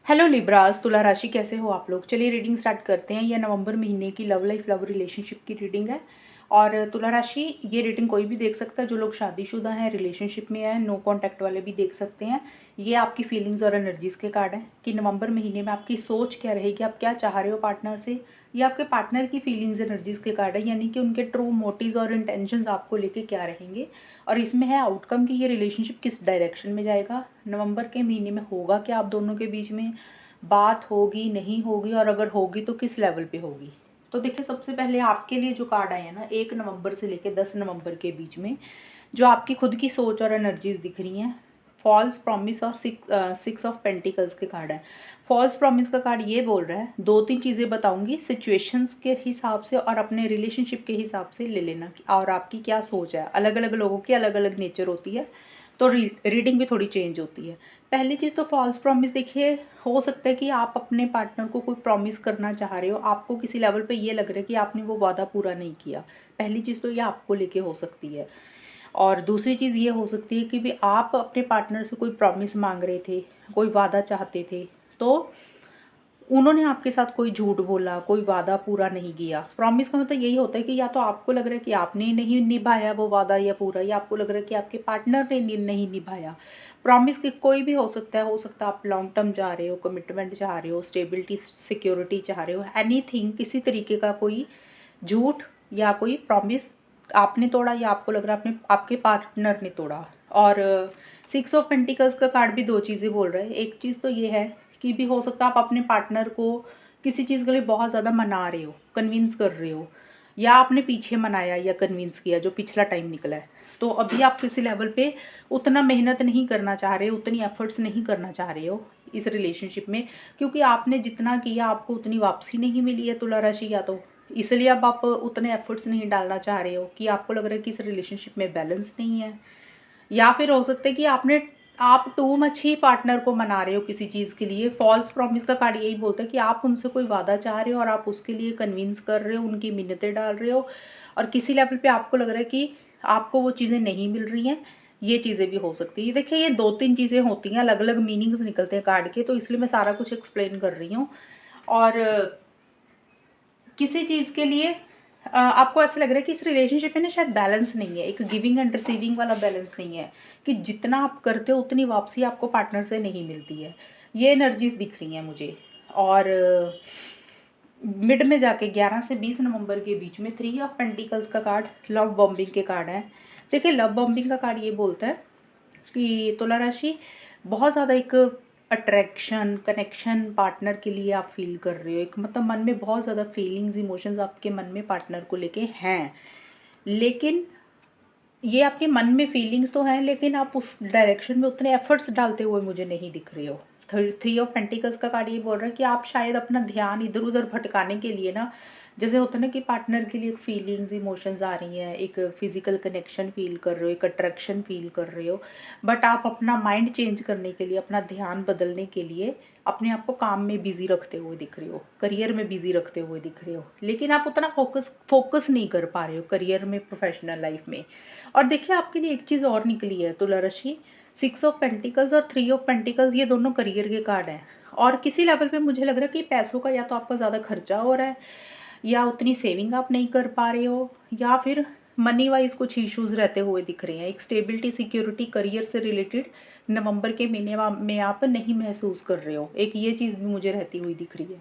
Hello Libras, तुला राशि कैसे हो आप लोग। चलिए रीडिंग स्टार्ट करते हैं। यह नवंबर महीने की लव लाइफ लव रिलेशनशिप की रीडिंग है। और तुला राशि, ये रीडिंग कोई भी देख सकता है। जो लोग शादीशुदा हैं, रिलेशनशिप में हैं, नो कांटेक्ट वाले भी देख सकते हैं। ये आपकी फीलिंग्स और एनर्जीज के कार्ड हैं कि नवंबर महीने में आपकी सोच क्या रहेगी, आप क्या चाह रहे हो पार्टनर से। ये आपके पार्टनर की फीलिंग्स एनर्जीज के कार्ड है, यानी कि उनके ट्रू मोटिव्स और इंटेंशंस आपको लेके क्या रहेंगे। और इसमें है आउटकम कि ये रिलेशनशिप किस डायरेक्शन में जाएगा, नवंबर के महीने में होगा क्या आप दोनों के बीच में, बात होगी नहीं होगी, और अगर होगी तो किस लेवल पे होगी। तो देखिए, सबसे पहले आपके लिए जो कार्ड आए हैं ना, 1 नवंबर से लेकर 10 नवंबर के बीच में जो आपकी खुद की सोच और एनर्जीज दिख रही हैं, फॉल्स प्रॉमिस और सिक्स ऑफ पेंटिकल्स के कार्ड है। फॉल्स प्रॉमिस का कार्ड ये बोल रहा है, दो तीन चीज़ें बताऊंगी, सिचुएशंस के हिसाब से और अपने रिलेशनशिप के हिसाब से ले लेना और आपकी क्या सोच है। अलग अलग लोगों की अलग अलग नेचर होती है, तो रीडिंग भी थोड़ी चेंज होती है। पहली चीज़ तो फॉल्स प्रॉमिस देखिए, हो सकता है कि आप अपने पार्टनर को कोई प्रॉमिस करना चाह रहे हो, आपको किसी लेवल पे ये लग रहा है कि आपने वो वादा पूरा नहीं किया। पहली चीज़ तो ये आपको लेके हो सकती है। और दूसरी चीज़ ये हो सकती है कि भी आप अपने पार्टनर से कोई प्रॉमिस मांग रहे थे, कोई वादा चाहते थे, तो उन्होंने आपके साथ कोई झूठ बोला, कोई वादा पूरा नहीं किया। प्रॉमिस का मतलब यही होता है कि या तो आपको लग रहा है कि आपने नहीं निभाया वो वादा या पूरा, या आपको लग रहा है कि आपके पार्टनर ने नहीं निभाया। प्रॉमिस के कोई भी हो सकता है। हो सकता है आप लॉन्ग टर्म जा रहे हो, कमिटमेंट चाह रहे हो, स्टेबिलिटी सिक्योरिटी चाह रहे हो, एनीथिंग, किसी तरीके का कोई झूठ या कोई प्रॉमिस आपने तोड़ा, या आपको लग रहा है आपने आपके पार्टनर ने तोड़ा। और सिक्स ऑफ पेंटिकल्स का कार्ड भी दो चीज़ें बोल रहा है। एक चीज़ तो ये है कि भी हो सकता है आप अपने पार्टनर को किसी चीज़ के लिए बहुत ज़्यादा मना रहे हो, कन्विंस कर रहे हो, या आपने पीछे मनाया या कन्विंस किया जो पिछला टाइम निकला है। तो अभी आप किसी लेवल पे उतना मेहनत नहीं करना चाह रहे हो, उतनी एफर्ट्स नहीं करना चाह रहे हो इस रिलेशनशिप में, क्योंकि आपने जितना किया आपको उतनी वापसी नहीं मिली है तुला राशि। या तो इसलिए अब आप उतने एफर्ट्स नहीं डालना चाह रहे हो कि आपको लग रहा है कि इस रिलेशनशिप में बैलेंस नहीं है। या फिर हो सकता है कि आप टू मच ही पार्टनर को मना रहे हो किसी चीज़ के लिए। फॉल्स प्रॉमिस का कार्ड यही बोलता है कि आप उनसे कोई वादा चाह रहे हो और आप उसके लिए कन्विंस कर रहे हो, उनकी मिन्नतें डाल रहे हो, और किसी लेवल पे आपको लग रहा है कि आपको वो चीज़ें नहीं मिल रही हैं। ये चीज़ें भी हो सकती है। देखिए, ये दो तीन चीज़ें होती हैं, अलग अलग मीनिंग्स निकलते हैं कार्ड के, तो इसलिए मैं सारा कुछ एक्सप्लेन कर रही हूँ। और किसी चीज़ के लिए आपको ऐसा लग रहा है कि इस रिलेशनशिप में ना शायद बैलेंस नहीं है, एक गिविंग एंड रिसीविंग वाला बैलेंस नहीं है, कि जितना आप करते हो उतनी वापसी आपको पार्टनर से नहीं मिलती है। ये एनर्जीज दिख रही हैं मुझे। और मिड में जाके 11 से 20 नवंबर के बीच में 3 ऑफ पेंटिकल्स का कार्ड लव बॉम्बिंग के कार्ड है। देखिए, लव बॉम्बिंग का कार्ड ये बोलता है कि तुला राशि, बहुत ज़्यादा एक अट्रैक्शन कनेक्शन पार्टनर के लिए आप फील कर रहे हो। एक मतलब मन में बहुत ज़्यादा फीलिंग्स इमोशंस आपके मन में पार्टनर को लेके हैं, लेकिन ये आपके मन में फीलिंग्स तो हैं, लेकिन आप उस डायरेक्शन में उतने एफर्ट्स डालते हुए मुझे नहीं दिख रहे हो। 3 ऑफ पेंटिकल्स का कार्ड ये बोल रहा है कि आप शायद अपना ध्यान इधर उधर भटकाने के लिए ना, जैसे होता है ना कि पार्टनर के लिए फीलिंग्स इमोशंस आ रही हैं, एक फिजिकल कनेक्शन फील कर रहे हो, एक अट्रैक्शन फील कर रहे हो, बट आप अपना माइंड चेंज करने के लिए, अपना ध्यान बदलने के लिए अपने आप को काम में बिजी रखते हुए दिख रहे हो, करियर में बिजी रखते हुए दिख रहे हो, लेकिन आप उतना फोकस नहीं कर पा रहे हो करियर में, प्रोफेशनल लाइफ में। और देखिए, आपके लिए एक चीज़ और निकली है तुला राशि, 6 ऑफ पेंटिकल्स और 3 ऑफ पेंटिकल्स, ये दोनों करियर के कार्ड हैं। और किसी लेवल पे मुझे लग रहा है कि पैसों का या तो आपका ज़्यादा खर्चा हो रहा है, या उतनी सेविंग आप नहीं कर पा रहे हो, या फिर मनी वाइज कुछ इश्यूज रहते हुए दिख रहे हैं। एक स्टेबिलिटी सिक्योरिटी करियर से रिलेटेड नवंबर के महीने में आप नहीं महसूस कर रहे हो, एक ये चीज़ भी मुझे रहती हुई दिख रही है।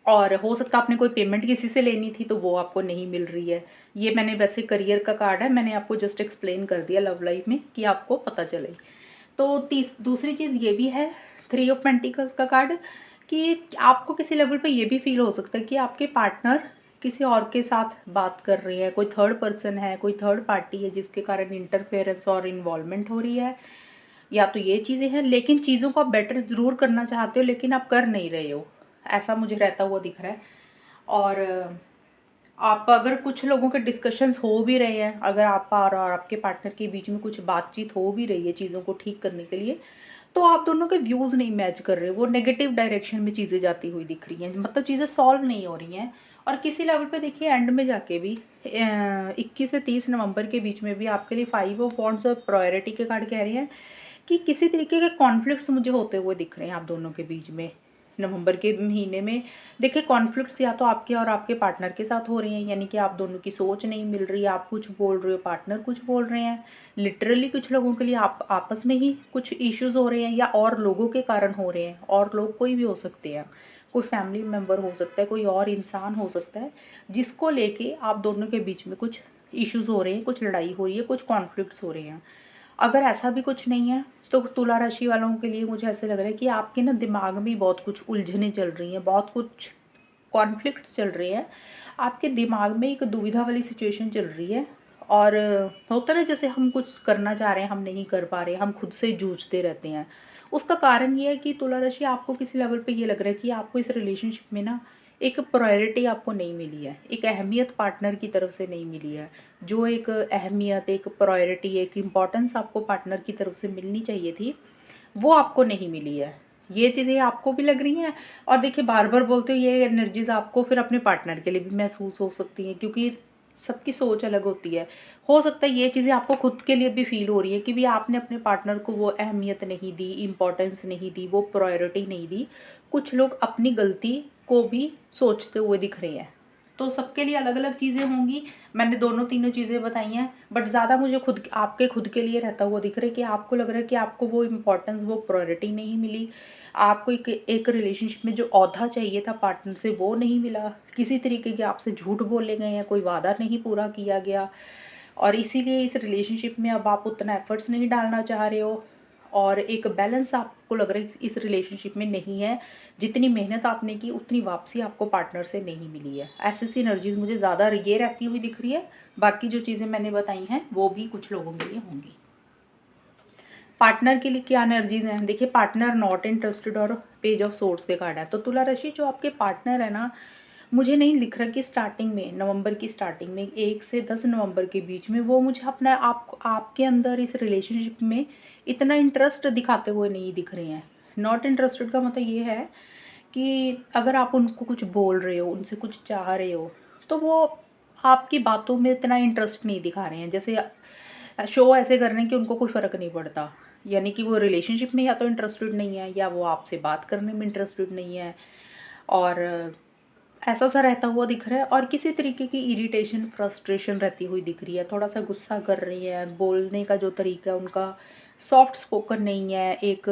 और हो सकता है आपने कोई पेमेंट किसी से लेनी थी तो वो आपको नहीं मिल रही है। ये मैंने वैसे करियर का कार्ड है, मैंने आपको जस्ट एक्सप्लेन कर दिया लव लाइफ में कि आपको पता चले। तो दूसरी चीज़ ये भी है 3 ऑफ पेंटिकल्स का कार्ड, कि आपको किसी लेवल पे ये भी फील हो सकता है कि आपके पार्टनर किसी और के साथ बात कर रहे हैं, कोई थर्ड पर्सन है, कोई थर्ड पार्टी है जिसके कारण इंटरफेरेंस और इन्वॉल्वमेंट हो रही है। या तो ये चीज़ें हैं, लेकिन चीज़ों को आप बेटर ज़रूर करना चाहते हो लेकिन आप कर नहीं रहे हो, ऐसा मुझे रहता हुआ दिख रहा है। और आप अगर कुछ लोगों के डिस्कशंस हो भी रहे हैं, अगर आप और आपके पार्टनर के बीच में कुछ बातचीत हो भी रही है चीज़ों को ठीक करने के लिए, तो आप दोनों के व्यूज़ नहीं मैच कर रहे, वो नेगेटिव डायरेक्शन में चीज़ें जाती हुई दिख रही हैं, मतलब चीज़ें सॉल्व नहीं हो रही हैं। और किसी लेवल पे देखिए, एंड में जाके भी 21 से 30 नवंबर के बीच में भी आपके लिए 5 ऑफ वॉन्ड्स और प्रायोरिटी के कार्ड कह रहे हैं कि किसी तरीके के कॉन्फ्लिक्ट्स मुझे होते हुए दिख रहे हैं आप दोनों के बीच में नवंबर के महीने में। देखिए कॉन्फ्लिक्ट्स या तो आपके और आपके पार्टनर के साथ हो रही हैं, यानी कि आप दोनों की सोच नहीं मिल रही, आप कुछ बोल रहे हो, पार्टनर कुछ बोल रहे हैं। लिटरली कुछ लोगों के लिए आप आपस में ही कुछ इश्यूज हो रहे हैं या और लोगों के कारण हो रहे हैं, और लोग कोई भी हो सकते हैं, कोई फैमिली मेम्बर हो सकता है, कोई और इंसान हो सकता है, जिसको लेके आप दोनों के बीच में कुछ इश्यूज हो रहे हैं, कुछ लड़ाई हो रही है, कुछ कॉन्फ्लिक्ट्स हो रहे हैं। अगर ऐसा भी कुछ नहीं है तो तुला राशि वालों के लिए मुझे ऐसे लग रहा है कि आपके ना दिमाग में बहुत कुछ उलझने चल रही हैं, बहुत कुछ कॉन्फ्लिक्ट्स चल रहे हैं, आपके दिमाग में एक दुविधा वाली सिचुएशन चल रही है। और होता है ना, जैसे हम कुछ करना चाह रहे हैं, हम नहीं कर पा रहे, हम खुद से जूझते रहते हैं। उसका कारण ये है कि तुला राशि आपको किसी लेवल पे ये लग रहा है कि आपको इस रिलेशनशिप में ना एक प्रायोरिटी आपको नहीं मिली है, एक अहमियत पार्टनर की तरफ से नहीं मिली है। जो एक अहमियत, एक प्रायोरिटी, एक इम्पॉर्टेंस आपको पार्टनर की तरफ से मिलनी चाहिए थी, वो आपको नहीं मिली है। ये चीज़ें आपको भी लग रही हैं, और देखिए बार बार बोलते हो ये एनर्जीज़ आपको फिर अपने पार्टनर के लिए भी महसूस हो सकती हैं, क्योंकि सबकी सोच अलग होती है। हो सकता है ये चीज़ें आपको खुद के लिए भी फील हो रही है कि भी आपने अपने पार्टनर को वो अहमियत नहीं दी, इम्पोर्टेंस नहीं दी, वो प्रायोरिटी नहीं दी। कुछ लोग अपनी गलती को भी सोचते हुए दिख रहे हैं। तो सबके लिए अलग अलग चीज़ें होंगी। मैंने दोनों तीनों चीज़ें बताई हैं, बट ज़्यादा मुझे खुद के लिए रहता हुआ दिख रहा है कि आपको लग रहा है कि आपको वो इम्पोर्टेंस, वो प्रायोरिटी नहीं मिली। आपको एक रिलेशनशिप में जो औहदा चाहिए था पार्टनर से, वो नहीं मिला। किसी तरीके के आपसे झूठ बोले गए हैं, कोई वादा नहीं पूरा किया गया, और इसीलिए इस रिलेशनशिप में अब आप उतना एफर्ट्स नहीं डालना चाह रहे हो, और एक बैलेंस आपको लग रहा है इस रिलेशनशिप में नहीं है। जितनी मेहनत आपने की उतनी वापसी आपको पार्टनर से नहीं मिली है। ऐसी सी एनर्जीज मुझे ज़्यादा ये रहती हुई दिख रही है। बाकी जो चीज़ें मैंने बताई हैं वो भी कुछ लोगों के लिए होंगी। पार्टनर के लिए क्या एनर्जीज हैं, देखिए पार्टनर नॉट इंटरेस्टेड और पेज ऑफ सोर्स के कार्ड है। तो तुला राशि जो आपके पार्टनर है ना, मुझे नहीं लिख रहा कि स्टार्टिंग में, नवंबर की स्टार्टिंग में 1 से 10 नवंबर के बीच में वो मुझे अपना आपके अंदर इस रिलेशनशिप में इतना इंटरेस्ट दिखाते हुए नहीं दिख रहे हैं। नॉट इंटरेस्टेड का मतलब ये है कि अगर आप उनको कुछ बोल रहे हो, उनसे कुछ चाह रहे हो, तो वो आपकी बातों में इतना इंटरेस्ट नहीं दिखा रहे हैं। जैसे शो ऐसे कर रहे हैं कि उनको कोई फ़र्क नहीं पड़ता, यानी कि वो रिलेशनशिप में या तो इंटरेस्टेड नहीं है, या वो आपसे बात करने में इंटरेस्टेड नहीं है, और ऐसा सा रहता हुआ दिख रहा है। और किसी तरीके की इरिटेशन, फ्रस्ट्रेशन रहती हुई दिख रही है, थोड़ा सा गुस्सा कर रही है, बोलने का जो तरीका है उनका सॉफ्ट स्पोकन नहीं है, एक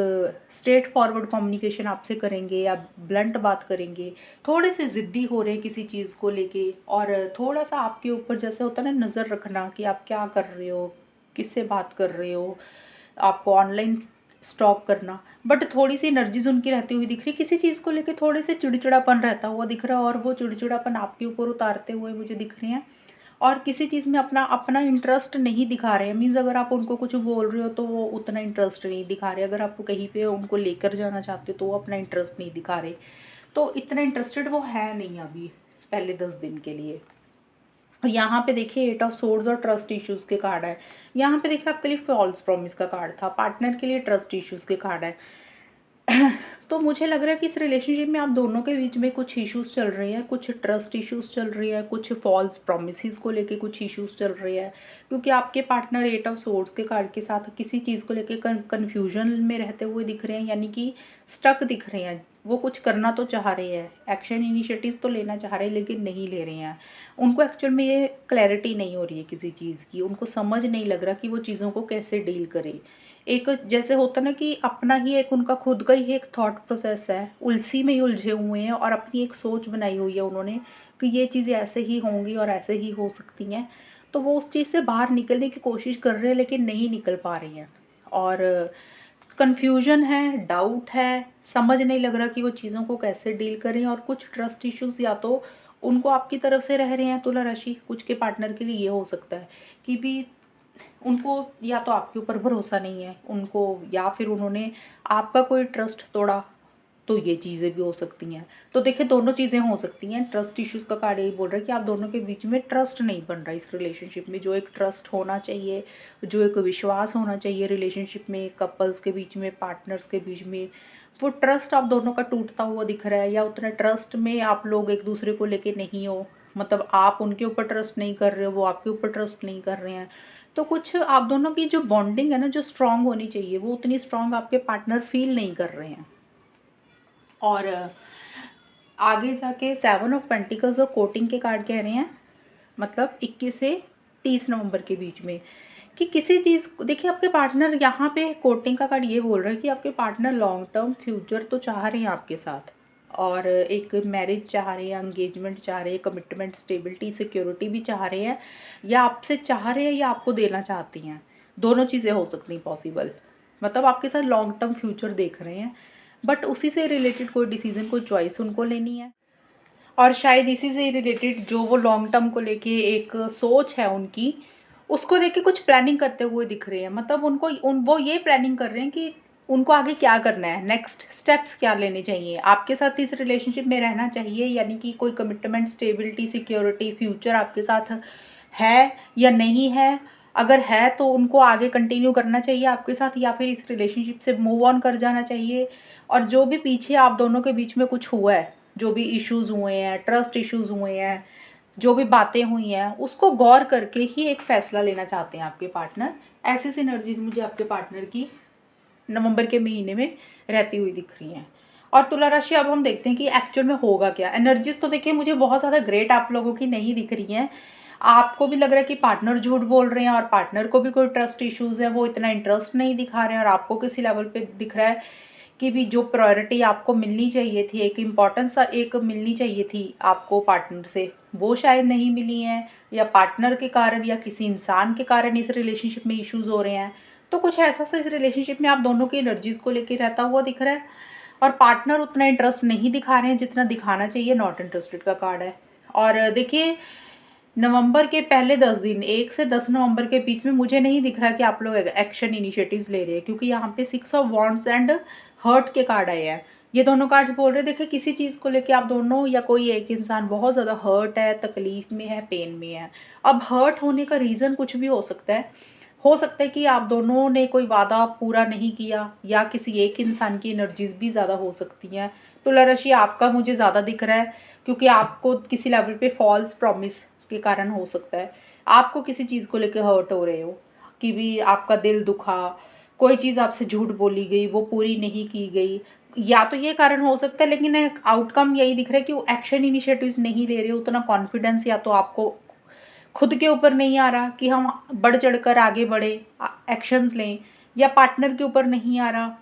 स्ट्रेट फॉरवर्ड कम्युनिकेशन आपसे करेंगे या ब्लंट बात करेंगे, थोड़े से ज़िद्दी हो रहे हैं किसी चीज़ को लेके, और थोड़ा सा आपके ऊपर जैसे होता है ना नज़र रखना कि आप क्या कर रहे हो, किससे बात कर रहे हो, आपको ऑनलाइन स्टॉक करना। बट थोड़ी सी एनर्जीज उनकी रहती हुई दिख रही है, किसी चीज़ को लेके थोड़े से चिड़चिड़ापन रहता हुआ दिख रहा है, और वो चिड़चिड़ापन आपके ऊपर उतारते हुए मुझे दिख रहे हैं। और किसी चीज़ में अपना अपना इंटरेस्ट नहीं दिखा रहे हैं। मीन्स अगर आप उनको कुछ बोल रहे हो तो वो उतना इंटरेस्ट नहीं दिखा रहे, अगर आप कहीं पे उनको लेकर जाना चाहते हो तो वो अपना इंटरेस्ट नहीं दिखा रहे। तो इतना इंटरेस्टेड वो है नहीं अभी, पहले 10 दिन के लिए। और यहाँ पे देखिए 8 ऑफ सोर्ड्स और ट्रस्ट इश्यूज के कार्ड है। यहाँ पे देखिए आपके लिए फॉल्स प्रॉमिस का कार्ड था, पार्टनर के लिए ट्रस्ट इश्यूज के कार्ड है। तो मुझे लग रहा है कि इस रिलेशनशिप में आप दोनों के बीच में कुछ इश्यूज चल रहे हैं, कुछ ट्रस्ट इश्यूज चल रही है, कुछ फॉल्स प्रॉमिसेस को लेके कुछ इश्यूज चल रहे हैं, क्योंकि आपके पार्टनर 8 ऑफ सोर्ड्स के कार्ड के साथ किसी चीज़ को लेके कन्फ्यूजन में रहते हुए दिख रहे हैं, यानी कि स्टक दिख रहे हैं। वो कुछ करना तो चाह रहे हैं, एक्शन इनिशिएटिव्स तो लेना चाह रहे हैं, लेकिन नहीं ले रहे हैं। उनको एक्चुअल में ये क्लैरिटी नहीं हो रही है किसी चीज़ की, उनको समझ नहीं लग रहा कि वो चीज़ों को कैसे डील करे। एक जैसे होता ना कि अपना ही एक उनका खुद का ही एक थॉट प्रोसेस है, उलझी में ही उलझे हुए हैं, और अपनी एक सोच बनाई हुई है उन्होंने कि ये चीज़ें ऐसे ही होंगी और ऐसे ही हो सकती हैं। तो वो उस चीज़ से बाहर निकलने की कोशिश कर रहे हैं, लेकिन नहीं निकल पा रही हैं। और कन्फ्यूजन है, डाउट है, समझ नहीं लग रहा कि वो चीज़ों को कैसे डील करें। और कुछ ट्रस्ट इश्यूज़ या तो उनको आपकी तरफ से रह रहे हैं तुला राशि, कुछ के पार्टनर के लिए ये हो सकता है कि भी उनको या तो आपके ऊपर भरोसा नहीं है उनको, या फिर उन्होंने आपका कोई ट्रस्ट तोड़ा, तो ये चीज़ें भी हो सकती हैं। तो देखिए दोनों चीज़ें हो सकती हैं। ट्रस्ट इश्यूज़ का कार्ड यही बोल रहा है कि आप दोनों के बीच में ट्रस्ट नहीं बन रहा इस रिलेशनशिप में। जो एक ट्रस्ट होना चाहिए, जो एक विश्वास होना चाहिए रिलेशनशिप में, कपल्स के बीच में, पार्टनर्स के बीच में, वो ट्रस्ट आप दोनों का टूटता हुआ दिख रहा है, या उतना ट्रस्ट में आप लोग एक दूसरे को लेके नहीं हो। मतलब आप उनके ऊपर ट्रस्ट नहीं कर रहे हो, वो आपके ऊपर ट्रस्ट नहीं कर रहे हैं। तो कुछ आप दोनों की जो बॉन्डिंग है ना, जो स्ट्रांग होनी चाहिए, वो उतनी स्ट्रांग आपके पार्टनर फील नहीं कर रहे हैं। और आगे जाके 7 ऑफ पेंटिकल्स और कोर्टिंग के कार्ड कह रहे हैं, मतलब 21 से 30 नवंबर के बीच में, कि किसी चीज़ देखिए आपके पार्टनर, यहाँ पे कोर्टिंग का कार्ड ये बोल रहा है कि आपके पार्टनर लॉन्ग टर्म फ्यूचर तो चाह रहे हैं आपके साथ, और एक मैरिज चाह रहे हैं, एंगेजमेंट चाह रहे हैं, कमिटमेंट, स्टेबिलिटी, सिक्योरिटी भी चाह रहे हैं, या आपसे चाह रहे हैं या आपको देना चाहती हैं। दोनों चीज़ें हो सकती हैं पॉसिबल, मतलब आपके साथ लॉन्ग टर्म फ्यूचर देख रहे हैं, बट उसी से रिलेटेड कोई डिसीजन, कोई चॉइस उनको लेनी है, और शायद इसी से रिलेटेड जो वो लॉन्ग टर्म को लेके एक सोच है उनकी, उसको लेके कुछ प्लानिंग करते हुए दिख रहे हैं। मतलब वो ये प्लानिंग कर रहे हैं कि उनको आगे क्या करना है, नेक्स्ट स्टेप्स क्या लेने चाहिए, आपके साथ इस रिलेशनशिप में रहना चाहिए, यानी कि कोई कमिटमेंट, स्टेबिलिटी, सिक्योरिटी, फ्यूचर आपके साथ है या नहीं है। अगर है तो उनको आगे कंटिन्यू करना चाहिए आपके साथ, या फिर इस रिलेशनशिप से मूव ऑन कर जाना चाहिए। और जो भी पीछे आप दोनों के बीच में कुछ हुआ है, जो भी इश्यूज़ हुए हैं, ट्रस्ट इश्यूज़ हुए हैं, जो भी बातें हुई हैं, उसको गौर करके ही एक फ़ैसला लेना चाहते हैं आपके पार्टनर। ऐसी सिनर्जीज़ मुझे आपके पार्टनर की नवंबर के महीने में रहती हुई दिख रही हैं। और तुला राशि, अब हम देखते हैं कि एक्चुअल में होगा क्या। एनर्जीज़ तो देखिए मुझे बहुत ज़्यादा ग्रेट आप लोगों की नहीं दिख रही हैं। आपको भी लग रहा है कि पार्टनर झूठ बोल रहे हैं, और पार्टनर को भी कोई ट्रस्ट इश्यूज़ है, वो इतना इंटरेस्ट नहीं दिखा रहे हैं, और आपको किसी लेवल पे दिख रहा है कि भी जो प्रायोरिटी आपको मिलनी चाहिए थी, एक इम्पॉर्टेंस एक मिलनी चाहिए थी आपको पार्टनर से, वो शायद नहीं मिली हैं, या पार्टनर के कारण या किसी इंसान के कारण इस रिलेशनशिप में इश्यूज़ हो रहे हैं। तो कुछ ऐसा सा इस रिलेशनशिप में आप दोनों की एनर्जीज़ को लेके रहता हुआ दिख रहा है, और पार्टनर उतना इंटरेस्ट नहीं दिखा रहे हैं जितना दिखाना चाहिए। नॉट इंटरेस्टेड का कार्ड है। और देखिए नवंबर के पहले 10 दिन, 1 से 10 नवंबर के बीच में मुझे नहीं दिख रहा कि आप लोग एक्शन इनिशिएटिव्स ले रहे हैं, क्योंकि यहाँ पे 6 ऑफ वॉन्ड्स एंड हर्ट के कार्ड आए हैं। ये दोनों कार्ड्स बोल रहे हैं देखिए किसी चीज़ को लेके आप दोनों या कोई एक इंसान बहुत ज़्यादा हर्ट है, तकलीफ में है, पेन में है। अब हर्ट होने का रीज़न कुछ भी हो सकता है। हो सकता है कि आप दोनों ने कोई वादा पूरा नहीं किया, या किसी एक इंसान की एनर्जीज भी ज़्यादा हो सकती हैं। तुला राशि, आपका मुझे ज़्यादा दिख रहा है, क्योंकि आपको किसी लेवल पे फॉल्स प्रॉमिस के कारण हो सकता है, आपको किसी चीज़ को लेकर हर्ट हो रहे हो, कि भी आपका दिल दुखा, कोई चीज़ आपसे झूठ बोली गई, वो पूरी नहीं की गई, या तो ये कारण हो सकता है। लेकिन आउटकम यही दिख रहा है कि वो एक्शन इनिशिएटिव्स नहीं ले रहे, उतना कॉन्फिडेंस या तो आपको खुद के ऊपर नहीं आ रहा कि हम बढ़ चढ़कर आगे बढ़े, एक्शंस लें, या पार्टनर के ऊपर नहीं आ रहा,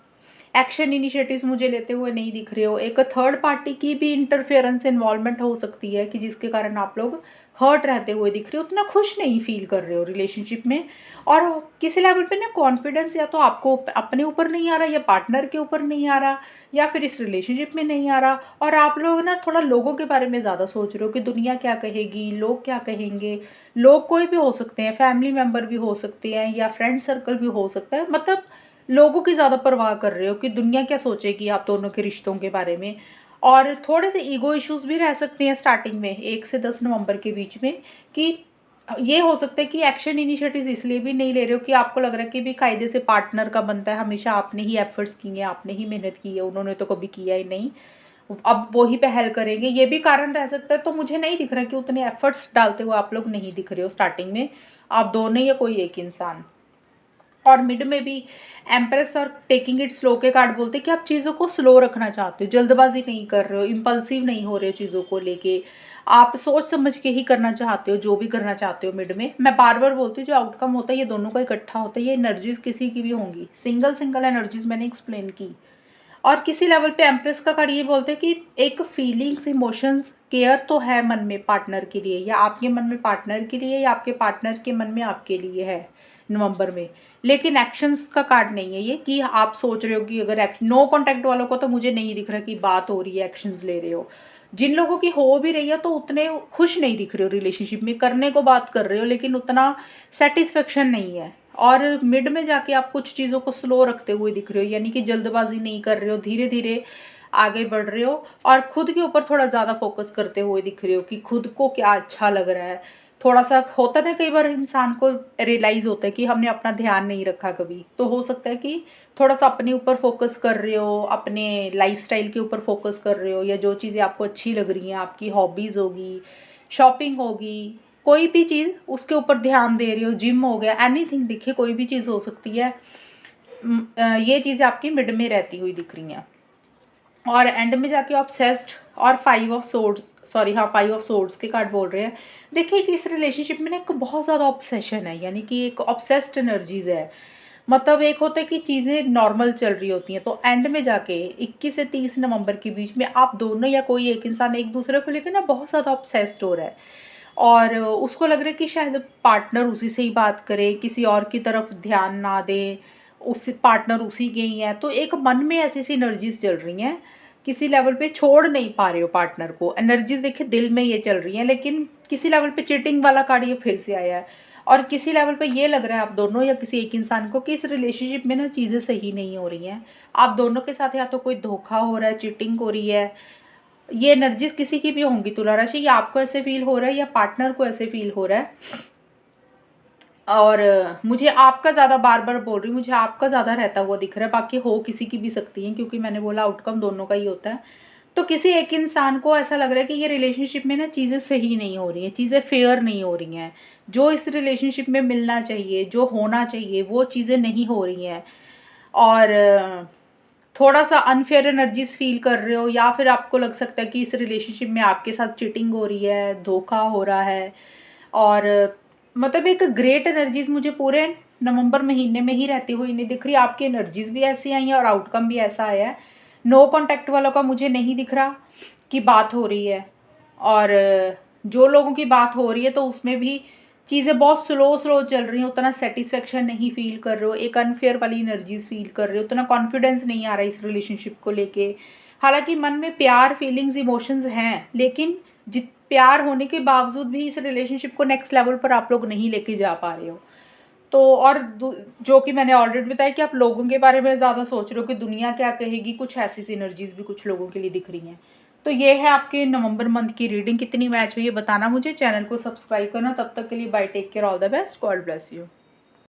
एक्शन इनिशिएटिव्स मुझे लेते हुए नहीं दिख रहे हो। एक थर्ड पार्टी की भी इंटरफेरेंस, इन्वॉल्वमेंट हो सकती है कि जिसके कारण आप लोग हर्ट रहते हुए दिख रहे हो, उतना खुश नहीं फील कर रहे हो रिलेशनशिप में। और किसी लेवल पे ना कॉन्फिडेंस या तो आपको अपने ऊपर नहीं आ रहा, या पार्टनर के ऊपर नहीं आ रहा, या फिर इस रिलेशनशिप में नहीं आ रहा। और आप लोग ना थोड़ा लोगों के बारे में ज़्यादा सोच रहे हो कि दुनिया क्या कहेगी, लोग क्या कहेंगे। लोग कोई भी हो सकते हैं, फैमिली मेम्बर भी हो सकते हैं, या फ्रेंड सर्कल भी हो सकता है। मतलब लोगों की ज़्यादा परवाह कर रहे हो कि दुनिया क्या सोचेगी आप दोनों के रिश्तों के बारे में। और थोड़े से ईगो इश्यूज भी रह सकते हैं स्टार्टिंग में 1 से 10 नवंबर के बीच में, कि ये हो सकता है कि एक्शन इनिशिएटिव्स इसलिए भी नहीं ले रहे हो कि आपको लग रहा है कि भी कायदे से पार्टनर का बनता है, हमेशा आपने ही एफर्ट्स किए हैं, आपने ही मेहनत की है, उन्होंने तो कभी किया ही नहीं, अब वो ही पहल करेंगे, ये भी कारण रह सकता है। तो मुझे नहीं दिख रहा कि उतने एफर्ट्स डालते हुए आप लोग नहीं दिख रहे हो स्टार्टिंग में, आप दोनों या कोई एक इंसान। और मिड में भी एम्प्रेस और टेकिंग इट स्लो के कार्ड बोलते हैं कि आप चीज़ों को स्लो रखना चाहते हो, जल्दबाजी नहीं कर रहे हो, इम्पल्सिव नहीं हो रहे हो चीज़ों को लेके, आप सोच समझ के ही करना चाहते हो जो भी करना चाहते हो। मिड में मैं बार बार बोलती हूँ जो आउटकम होता है ये दोनों का इकट्ठा होता है, ये एनर्जीज किसी की भी होंगी, सिंगल सिंगल एनर्जीज मैंने एक्सप्लेन की। और किसी लेवल पे एम्प्रेस का कार्ड ये बोलते हैं कि एक फीलिंग्स, इमोशंस, केयर तो है मन में पार्टनर के लिए, या आपके मन में पार्टनर के लिए, या आपके पार्टनर के मन में आपके लिए है नवंबर में। लेकिन एक्शंस का कार्ड नहीं है ये कि आप सोच रहे हो कि अगर नो कॉन्टैक्ट वालों को तो मुझे नहीं दिख रहा कि बात हो रही है, एक्शंस ले रहे हो। जिन लोगों की हो भी रही है तो उतने खुश नहीं दिख रहे हो रिलेशनशिप में, करने को बात कर रहे हो लेकिन उतना सेटिस्फेक्शन नहीं है। और मिड में जाके आप कुछ चीज़ों को स्लो रखते हुए दिख रहे हो, यानी कि जल्दबाजी नहीं कर रहे हो, धीरे धीरे आगे बढ़ रहे हो, और खुद के ऊपर थोड़ा ज़्यादा फोकस करते हुए दिख रहे हो कि खुद को क्या अच्छा लग रहा है। थोड़ा सा होता ना, कई बार इंसान को रियलाइज़ होता है कि हमने अपना ध्यान नहीं रखा कभी, तो हो सकता है कि थोड़ा सा अपने ऊपर फोकस कर रहे हो, अपने लाइफस्टाइल के ऊपर फोकस कर रहे हो, या जो चीज़ें आपको अच्छी लग रही हैं, आपकी हॉबीज़ होगी, शॉपिंग होगी, कोई भी चीज़ उसके ऊपर ध्यान दे रही हो, जिम हो गया, एनीथिंग, देखिए कोई भी चीज़ हो सकती है। ये चीज़ें आपकी मिड में रहती हुई दिख रही हैं और एंड में जाके ऑब्सेस्ड और 5 ऑफ सोर्ड्स के कार्ड बोल रहे हैं। देखिए कि इस रिलेशनशिप में ना एक बहुत ज़्यादा ऑब्सेशन है, यानी कि एक ऑब्सेस्ड एनर्जीज है। मतलब एक होता है कि चीज़ें नॉर्मल चल रही होती हैं, तो एंड में जाके 21 से 30 नवंबर के बीच में आप दोनों या कोई एक इंसान एक दूसरे को लेकर ना बहुत ज़्यादा ऑब्सेस्ड हो रहा है और उसको लग रहा है कि शायद पार्टनर उसी से ही बात करे, किसी और की तरफ ध्यान ना दे, उस पार्टनर उसी के ही है। तो एक मन में ऐसी सी एनर्जीज चल रही हैं, किसी लेवल पे छोड़ नहीं पा रहे हो पार्टनर को। एनर्जीज देखिए दिल में ये चल रही हैं, लेकिन किसी लेवल पे चीटिंग वाला कार्ड ये फिर से आया है और किसी लेवल पे ये लग रहा है आप दोनों या किसी एक इंसान को कि इस रिलेशनशिप में ना चीज़ें सही नहीं हो रही हैं। आप दोनों के साथ या तो कोई धोखा हो रहा है, चीटिंग हो रही है। ये एनर्जीज किसी की भी होंगी तुला राशि, या आपको ऐसे फील हो रहा है या पार्टनर को ऐसे फील हो रहा है। और मुझे आपका ज़्यादा, बार बार बोल रही हूँ, मुझे आपका ज़्यादा रहता हुआ दिख रहा है, बाकी हो किसी की भी सकती है क्योंकि मैंने बोला आउटकम दोनों का ही होता है। तो किसी एक इंसान को ऐसा लग रहा है कि ये रिलेशनशिप में ना चीज़ें सही नहीं हो रही हैं, चीज़ें फेयर नहीं हो रही हैं, जो इस रिलेशनशिप में मिलना चाहिए, जो होना चाहिए, वो चीज़ें नहीं हो रही हैं। और थोड़ा सा अनफेयर एनर्जीज फील कर रहे हो, या फिर आपको लग सकता है कि इस रिलेशनशिप में आपके साथ चीटिंग हो रही है, धोखा हो रहा है। और मतलब एक ग्रेट एनर्जीज मुझे पूरे नवंबर महीने में ही रहती हुई नहीं दिख रही। आपकी एनर्जीज भी ऐसी आई हैं और आउटकम भी ऐसा आया है। नो कॉन्टैक्ट वालों का मुझे नहीं दिख रहा कि बात हो रही है, और जो लोगों की बात हो रही है तो उसमें भी चीज़ें बहुत स्लो स्लो चल रही हैं, उतना सेटिस्फेक्शन नहीं फील कर रहे हो, एक अनफेयर वाली एनर्जीज फील कर रहे हो, उतना कॉन्फिडेंस नहीं आ रहा है इस रिलेशनशिप को लेके। हालांकि मन में प्यार, फीलिंग्स, इमोशंस हैं, लेकिन जित प्यार होने के बावजूद भी इस रिलेशनशिप को नेक्स्ट लेवल पर आप लोग नहीं लेके जा पा रहे हो। तो और जो कि मैंने ऑलरेडी बताया कि आप लोगों के बारे में ज़्यादा सोच रहे हो कि दुनिया क्या कहेगी, कुछ ऐसी सिनर्जीज भी कुछ लोगों के लिए दिख रही हैं। तो ये है आपके नवंबर मंथ की रीडिंग, कितनी मैच हुई है बताना मुझे, चैनल को सब्सक्राइब करना। तब तक के लिए bye, take care, all the best, God bless you.